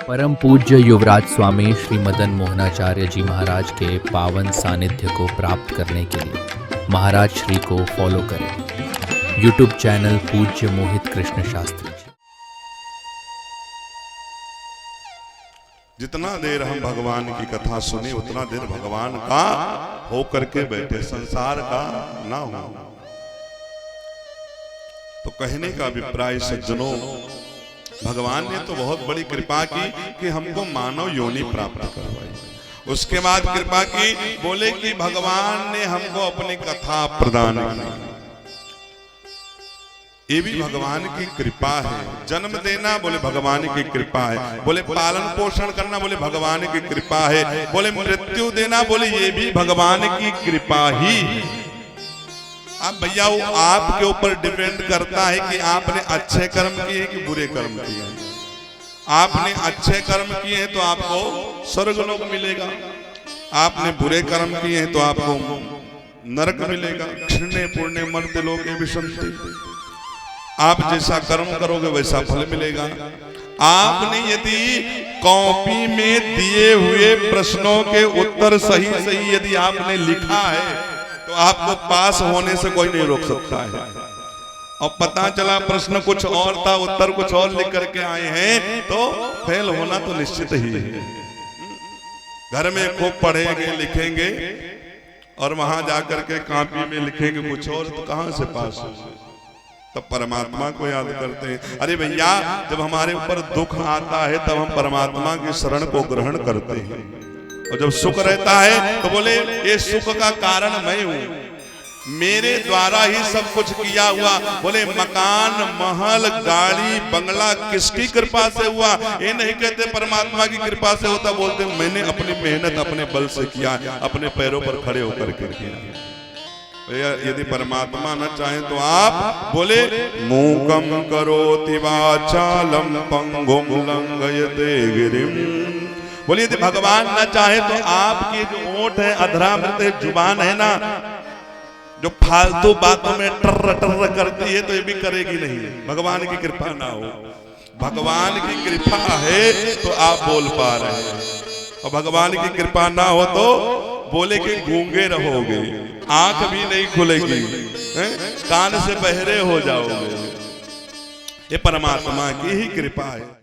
परम पूज्य युवराज स्वामी श्री मदन मोहनाचार्य जी महाराज के पावन सानिध्य को प्राप्त करने के लिए महाराज श्री को फॉलो करें। यूट्यूब चैनल पूज्य मोहित कृष्ण शास्त्री जी। जितना देर हम भगवान की कथा सुने उतना देर भगवान का हो करके बैठे, संसार का ना हो। तो कहने का अभिप्राय सज्जनों, भगवान ने तो बहुत बड़ी कृपा की कि हमको मानव योनि प्राप्त करवाई। उसके बाद कृपा की, बोले कि भगवान ने हमको अपनी कथा प्रदान की। ये भी भगवान की कृपा है। जन्म देना बोले भगवान की कृपा है, बोले पालन पोषण करना बोले भगवान की कृपा है, बोले मृत्यु देना बोले ये भी भगवान की कृपा ही। अब भैया वो आपके ऊपर डिपेंड करता है कि आपने अच्छे कर्म किए कि बुरे कर्म किए। आपने अच्छे कर्म किए हैं तो आपको स्वर्गलोक मिलेगा, आपने बुरे कर्म किए हैं तो आपको नरक मिलेगा। क्षीणे पुण्य मर्त्य लोके विशन्ति। आप जैसा कर्म करोगे वैसा फल मिलेगा। आपने यदि कॉपी में दिए हुए प्रश्नों के उत्तर सही सही यदि आपने लिखा है तो आपको पास होने से कोई नहीं रोक सकता है। और पता चला प्रश्न कुछ और था, उत्तर कुछ और लिख करके आए हैं तो फेल होना तो निश्चित ही है। घर में खूब पढ़ेंगे लिखेंगे और वहां जाकर के कॉपी में लिखेंगे कुछ और, तो कहां से पास हो। तब परमात्मा को याद करते हैं। अरे भैया, जब हमारे ऊपर दुख आता है तब हम परमात्मा की शरण को ग्रहण करते हैं, और जब सुख रहता है तो बोले ये सुख का कारण मैं हूं, मेरे द्वारा ही सब कुछ किया हुआ। बोले मकान महल गाड़ी बंगला किसकी कृपा से हुआ? ये नहीं कहते परमात्मा की कृपा से होता, बोलते मैंने अपनी मेहनत अपने बल से किया, अपने पैरों पर खड़े होकर के किया। यदि परमात्मा न चाहे तो आप बोले मूकम करोति वाचालम पंगुम लंघयते गिरिम। बोलिए यदि भगवान न चाहे तो आपकी जो ओठ है, अधरामृत जुबान है ना, जो फालतू बातों में टर्र टर्र करती है तो ये भी करेगी नहीं, भगवान की कृपा ना हो। भगवान की कृपा है तो आप बोल पा रहे हैं, और भगवान की कृपा ना हो तो बोले कि गूंगे रहोगे, आंख भी नहीं खुलेगी, कान से बहरे हो जाओगे। ये परमात्मा की ही कृपा है।